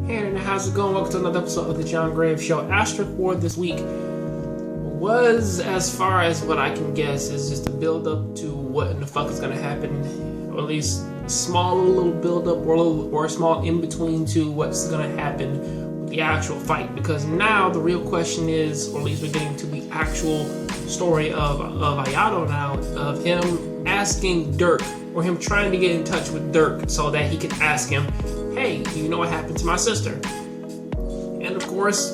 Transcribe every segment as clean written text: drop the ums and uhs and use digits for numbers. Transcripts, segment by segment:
Hey internet, how's it going? Welcome to another episode of the Jongravesshow. Asterisk War this week was, as far as what I can guess, is just a build up to what in the fuck is gonna happen, or at least a small little build up or a small in between to what's gonna happen with the actual fight. Because now the real question is, or at least we're getting to the actual story of Ayato now, of him asking Dirk, or him trying to get in touch with Dirk so that he could ask him, hey, do you know what happened to my sister? And of course,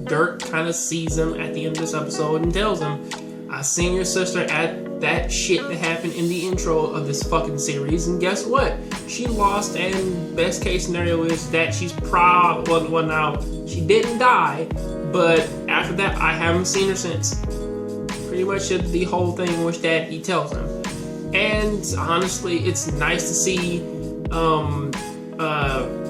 Dirk kind of sees him at the end of this episode and tells him, I seen your sister at that shit that happened in the intro of this fucking series, and guess what? She lost, and best case scenario is that she's well now, she didn't die, but after that, I haven't seen her since. Pretty much the whole thing in which that he tells him. And honestly, it's nice to see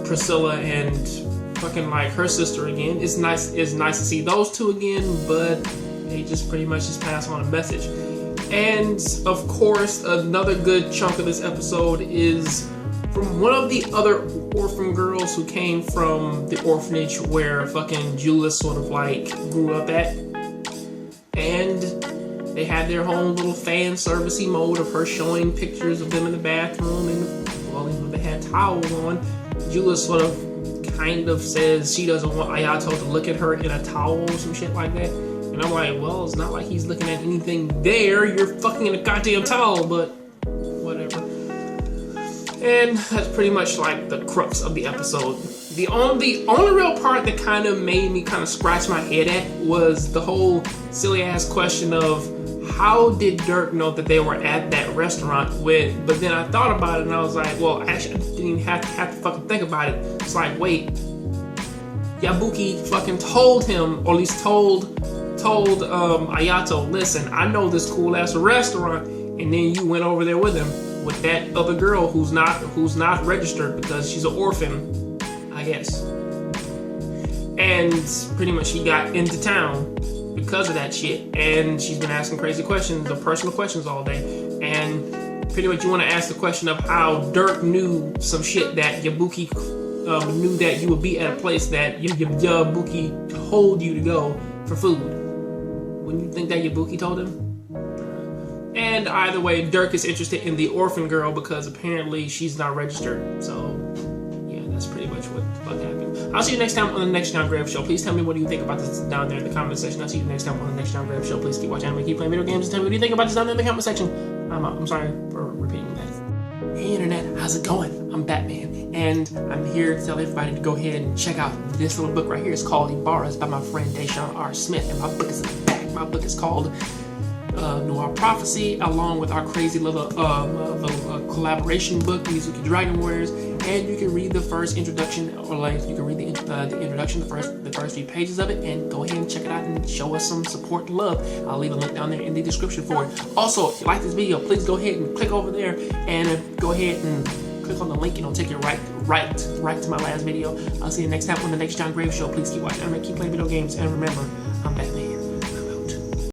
Priscilla and fucking like her sister again. It's nice to see those two again, but they just pretty much just pass on a message. And of course, another good chunk of this episode is from one of the other orphan girls who came from the orphanage where fucking Julius sort of like grew up at. And they had their own little fan servicey mode of her showing pictures of them in the bathroom, and well, even they had towels on. Julius sort of kind of says she doesn't want Ayato to look at her in a towel or some shit like that. And I'm like, well, it's not like he's looking at anything there. You're fucking in a goddamn towel, but whatever. And that's pretty much like the crux of the episode. The only real part that kind of made me kind of scratch my head at was the whole silly ass question of how did Dirk know that they were at that restaurant with, but then I thought about it and I was like, well, actually I didn't even have to fucking think about it. It's like, wait, Yabuki fucking told him, or at least told Ayato, listen, I know this cool ass restaurant, and then you went over there with him with that other girl who's not registered because she's an orphan, I guess. And pretty much she got into town because of that shit, and she's been asking crazy questions, or personal questions all day. And pretty much you want to ask the question of how Dirk knew some shit that Yabuki knew that you would be at a place that Yabuki told you to go for food. Wouldn't you think that Yabuki told him? And either way, Dirk is interested in the orphan girl because apparently she's not registered. So yeah, that's pretty much what the fuck happened. I'll see you next time on the next Jongravesshow. Please tell me what do you think about this down there in the comment section. I'll see you next time on the next Jongravesshow. Please keep watching anime, keep playing video games, and tell me what do you think about this down there in the comment section. I'm sorry for repeating that. Hey internet, how's it going? I'm Batman, and I'm here to tell everybody to go ahead and check out this little book right here. It's called Ibarra's by my friend Deshaun R. Smith, and my book is in the back. My book is called Noir Prophecy, along with our crazy little collaboration book, Mizuki Dragon Warriors. And you can read the first introduction, or like you can read the introduction, the first few pages of it, and go ahead and check it out and show us some support and love. I'll leave a link down there in the description for it. Also, if you like this video, please go ahead and click over there and go ahead and click on the link, and it'll take you right to my last video. I'll see you next time on the next Jongravesshow. Please keep watching anime, keep playing video games, and remember, I'm Batman.